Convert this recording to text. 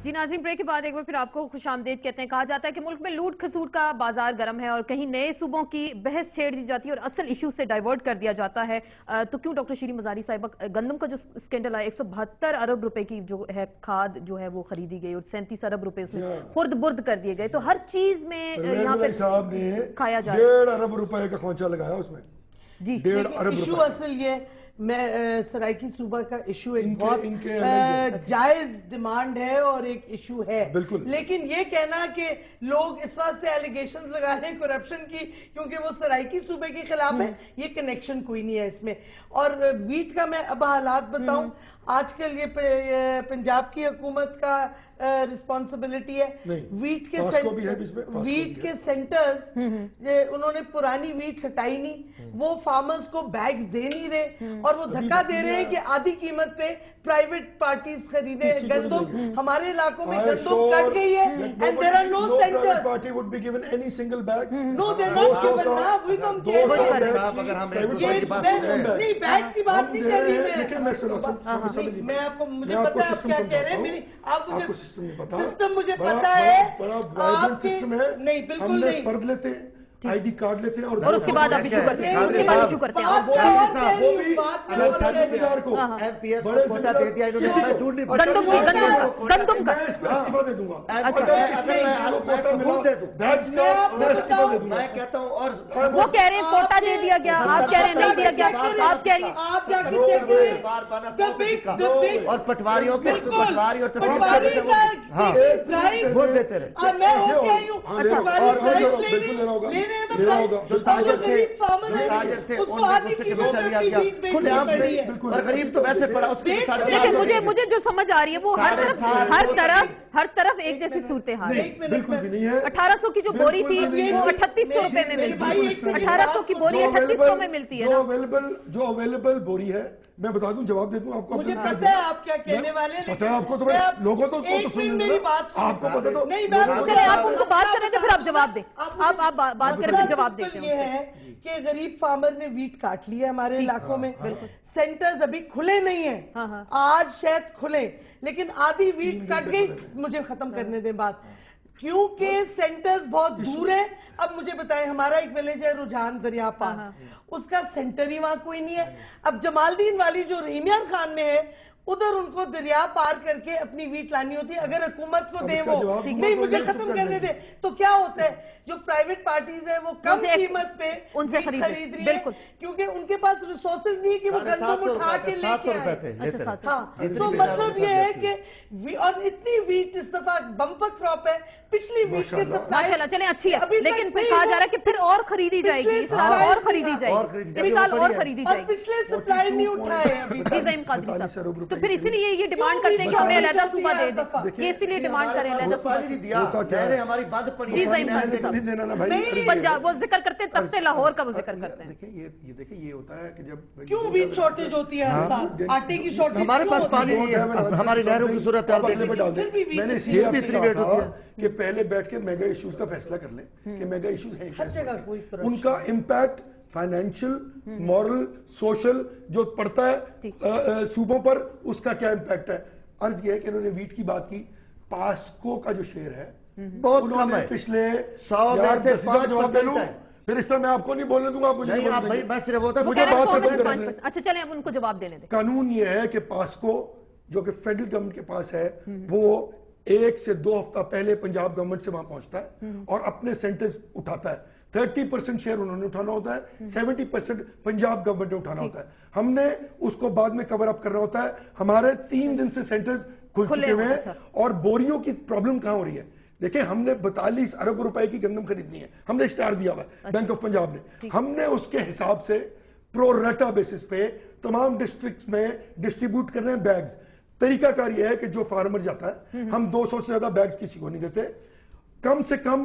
جی ناظرین، بریک کے بعد ایک بار پھر آپ کو خوش آمدید کہتے ہیں. کہا جاتا ہے کہ ملک میں لوٹ کھسوٹ کا بازار گرم ہے اور کہیں نئے صوبوں کی بحث چھیڑ دی جاتی ہے اور اصل ایشو سے ڈائیورٹ کر دیا جاتا ہے. تو کیوں ڈاکٹر شیریں مزاری صاحبہ، گندم کا جو سکینڈل آیا 172 ارب روپے کی جو ہے کھاد جو ہے وہ خریدی گئی اور 37 ارب روپے اس میں خرد برد کر دیے گئے، تو ہر چیز میں یہاں پہ صاحب نے کھایا جا رہا ہے. 1.5 ارب روپے کا خونچہ لگایا اس میں. جی 1.5 ارب ایشو روپے. اصل یہ میں سرائکی صوبہ کا ایشو ایک بہت جائز ڈیمانڈ ہے اور ایک ایشو ہے، لیکن یہ کہنا کہ لوگ اس واسطے ایلیگیشنز لگا رہے ہیں کرپشن کی کیونکہ وہ سرائکی صوبے کے خلاف ہے، یہ کنیکشن کوئی نہیں ہے اس میں. اور ویٹ کا میں اب حالات بتاؤں، آج کل یہ پنجاب کی حکومت کا رسپانسبلٹی ہے. ویٹ کے سینٹرز انہوں نے پرانی ویٹ ہٹائی نہیں، وہ فارمرز کو بیگز دے نہیں رہے اور وہ دھکا دے رہے ہیں کہ آدھی قیمت پہ پرائیویٹ پارٹیز خریدے. گندم ہمارے علاقوں میں گندم کٹ گئی ہے and there are no centers. Private party would be given any single bag. No, they're not given now. We come to نہیں بیگز کی بات نہیں کر رہی میں آپ کو، مجھے پتا ہے آپ کیا کہہ رہے ہیں. آپ مجھے سسٹم مجھے پتا ہے، بڑا وائبرنٹ سسٹم ہے. نہیں بالکل نہیں. فرد لیتے ہیں، آئی ڈی کارڈ لیتے ہیں اور اس کے بعد آپ ایشو کرتے ہیں. اس کے بعد ایشو کرتے ہیں. وہ بھی ذمہ کو بڑے ذمہ دار گندم کا میں اس پہ استعفیٰ دے دوں گا. اگر کسی کو کوٹا ملا بیگز کا میں استعفیٰ دے دوں گا. میں کہتا ہوں اور وہ کہہ رہے ہیں کوٹا دے دیا گیا، آپ کہہ رہے ہیں نہیں دیا گیا. آپ کہہ رہے ہیں آپ جا کے چیک کریں اور پٹواریوں کے پٹواری اور وہ دیتے رہے. میں ہو کے آئی ہوں. بالکل لینا ہوگا، لینا ہوگا. جو تاجر تھے اس کو آدھی قیمت لیا گیا کھلے عام بالکل. اور غریب تو ویسے پڑا اس کے ساتھ. لیکن مجھے جو سمجھ آ رہی ہے وہ ہر طرف ایک جیسی صورتحال ہے. بالکل بھی نہیں ہے. 1800 کی جو بوری تھی وہ 3800 روپے میں ملتی ہے. 1800 کی بوری 3800 میں ملتی ہے. جو اویلیبل بوری ہے میں بتا دوں، جواب دے دوں آپ کو. مجھے پتا ہے آپ کیا کہنے والے ہیں، پتا ہے آپ کو. تو لوگوں تو سن لیں گے، آپ کو پتا تو. چلے آپ ان کو بات کریں تو پھر آپ جواب دیں. آپ بات کریں پھر جواب دیتے ہیں. یہ ہے کہ غریب فارمر نے ویٹ کاٹ لی ہے ہمارے علاقوں میں. سینٹرز ابھی کھلے نہیں ہیں، آج شاید کھلے، لیکن آدھی ویٹ کٹ گئی. مجھے ختم کرنے دیں بات، کیونکہ سینٹرز بہت دور ہیں. اب مجھے بتائیں، ہمارا ایک ویلیج ہے رجحان دریا پار، اس کا سینٹر ہی وہاں کوئی نہیں ہے. اب جمال الدین والی جو رحیمیان خان میں ہے، ادھر ان کو دریا پار کر کے اپنی ویٹ لانی ہوتی ہے. اگر حکومت کو دے وہ نہیں، مجھے ختم کرنے دے. تو کیا ہوتا ہے، جو پرائیویٹ پارٹیز ہیں وہ کم قیمت پہ ان سے خرید رہی ہیں کیونکہ ان کے پاس ریسورسز نہیں کہ وہ گندم اٹھا کے لے کے آئے. تو مطلب یہ ہے کہ اور اتنی ویٹ اس دفعہ بمپر کراپ ہے. پچھلی ویٹ کے ماشاءاللہ چلیں اچھی ہے، لیکن پھر کہا جا رہا ہے کہ پھر اور خریدی جائے گی، اس سال اور خریدی جائے گی، اس سال اور خریدی جائے گی. پچھلے سپلائی نہیں اٹھائے ابھی. جی زعیم قادری صاحب، تو پھر اسی لیے یہ ڈیمانڈ کرتے ہیں کہ ہمیں علیحدہ صوبہ دے دیں. یہ اسی لیے ڈیمانڈ کریں علیحدہ صوبہ دیں. ہماری بند پڑی. جی زعیم قادری صاحب، پنجاب وہ ذکر کرتے ہیں، تخت لاہور کا وہ ذکر کرتے ہیں. دیکھیں یہ ہوتا ہے کہ جب کیوں ویٹ شارٹیج ہوتی ہے ہر سال، آٹے کی شارٹیج ہمارے پاس پانی نہیں ہے. ہماری نہروں کی صورت حال میں نے اس لیے آپ سے کہا تھا کہ پہلے بیٹھ کے میگا ایشوز کا فیصلہ کر لیں کہ میگا ایشوز ہیں کیا، ان کا امپیکٹ فائنینشیل، مورل، سوشل جو پڑتا ہے صوبوں پر، اس کا کیا امپیکٹ ہے. عرض یہ ہے کہ انہوں نے ویٹ کی بات کی. پاسکو کا جو شیئر ہے بہت انہوں نے پچھلے 100 میں سے جواب دے لوں، پھر اس طرح میں آپ کو نہیں بولنے دوں گا، آپ مجھے نہیں بولنے دیں گے. میں صرف ہوتا ہے مجھے بات ختم کرنے دیں. اچھا چلیں اب ان کو جواب دینے دیں. قانون یہ ہے کہ پاسکو جو کہ فیڈرل گورنمنٹ کے پاس ہے، وہ 1 سے 2 ہفتہ پہلے پنجاب گورنمنٹ سے وہاں پہنچتا ہے اور اپنے سینٹرز اٹھاتا ہے. 30% شیئر انہوں نے اٹھانا ہوتا ہے، 70% پنجاب گورنمنٹ نے اٹھانا ہوتا ہے. ہم نے اس کو بعد میں کور اپ کرنا ہوتا ہے. ہمارے 3 دن سے سینٹرز کھل چکے ہوئے ہیں. اور بوریوں کی پرابلم کہاں ہو رہی ہے؟ دیکھیں، ہم نے 42 ارب روپے کی گندم خریدنی ہے، ہم نے اشتہار دیا ہوا ہے بینک آف پنجاب نے. ہم نے اس کے حساب سے پرو ریٹا بیسس پہ تمام ڈسٹرکٹس میں ڈسٹریبیوٹ کر رہے ہیں بیگز. طریقہ کار یہ ہے کہ جو فارمر جاتا ہے، ہم 200 سے زیادہ بیگز کسی کو نہیں دیتے. کم سے کم